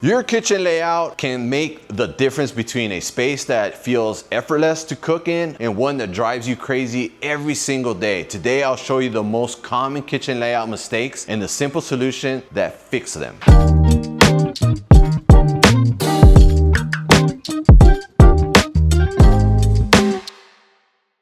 Your kitchen layout can make the difference between a space that feels effortless to cook in and one that drives you crazy every single day. Today, I'll show you the most common kitchen layout mistakes and the simple solution that fix them.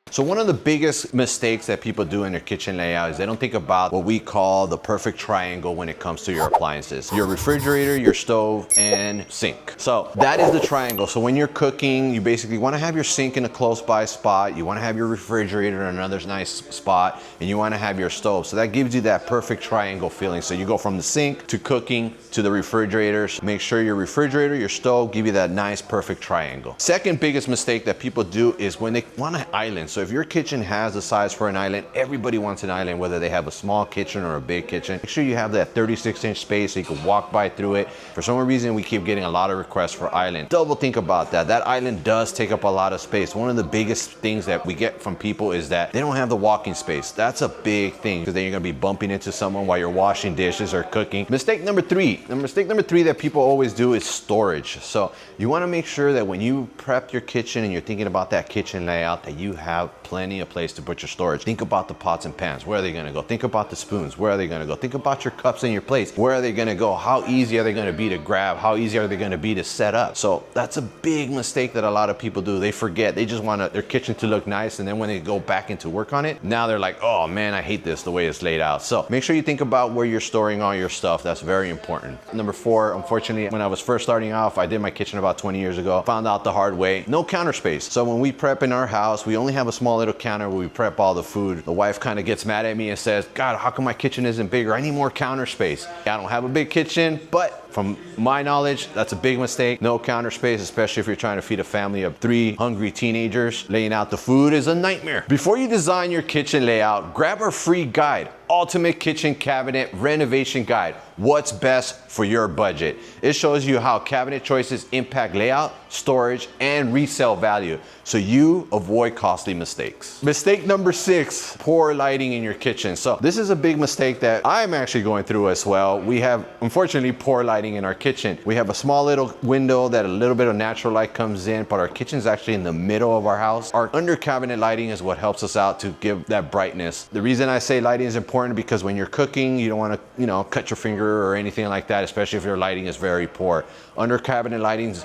So one of the biggest mistakes that people do in their kitchen layout is they don't think about what we call the perfect triangle when it comes to your appliances. Your refrigerator, your stove, and sink. So that is the triangle. So when you're cooking, you basically want to have your sink in a close by spot. You want to have your refrigerator in another nice spot, and you want to have your stove. So that gives you that perfect triangle feeling. So you go from the sink to cooking to the refrigerators. Make sure your refrigerator, your stove give you that nice perfect triangle. Second biggest mistake that people do is when they want an island. So if your kitchen has the size for an island, everybody wants an island, whether they have a small kitchen or a big kitchen. Make sure you have that 36-inch space so you can walk by through it. For some reason, we keep getting a lot of requests for island. Double think about that. That island does take up a lot of space. One of the biggest things that we get from people is that they don't have the walking space. That's a big thing because then you're gonna be bumping into someone while you're washing dishes or cooking. Mistake number three that people always do is storage. So you wanna make sure that when you prep your kitchen and you're thinking about that kitchen layout, that you have plenty of place to put your storage. Think about the pots and pans. Where are they gonna go? Think about the spoons. Where are they gonna go? Think about your cups and your plates. Where are they gonna go? How easy are they gonna be to grab? How easy are they gonna be to set up? So that's a big mistake that a lot of people do. They forget. They just want their kitchen to look nice, and then when they go back into work on it, now they're like, oh man, I hate this the way it's laid out. So make sure you think about where you're storing all your stuff. That's very important. Number four, unfortunately, when I was first starting off, I did my kitchen about 20 years ago. Found out the hard way, no counter space. So when we prep in our house, we only have a small little counter where we prep all the food. The wife kind of gets mad at me and says, God, how come my kitchen isn't bigger? I need more counter space. I don't have a big kitchen, but from my knowledge, that's a big mistake. No counter space, especially if you're trying to feed a family of 3 hungry teenagers. Laying out the food is a nightmare. Before you design your kitchen layout, grab our free guide, Ultimate Kitchen Cabinet Renovation Guide. What's best for your budget? It shows you how cabinet choices impact layout, storage, and resale value, so you avoid costly mistakes. Mistake number 6, poor lighting in your kitchen. So this is a big mistake that I'm actually going through as well. We have, unfortunately, poor lighting in our kitchen. We have a small little window that a little bit of natural light comes in, but our kitchen's actually in the middle of our house. Our under cabinet lighting is what helps us out to give that brightness. The reason I say lighting is important because when you're cooking, you don't want to, cut your finger or anything like that, especially if your lighting is very poor. Under cabinet lighting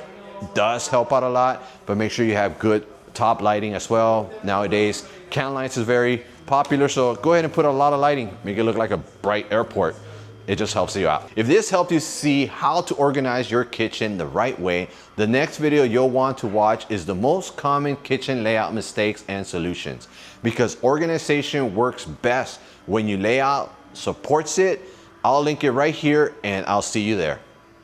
does help out a lot, but make sure you have good top lighting as well. Nowadays, can lights is very popular, so go ahead and put a lot of lighting. Make it look like a bright airport. It just helps you out. If this helped you see how to organize your kitchen the right way, the next video you'll want to watch is the most common kitchen layout mistakes and solutions. Because organization works best when you lay out supports it. I'll link it right here and I'll see you there.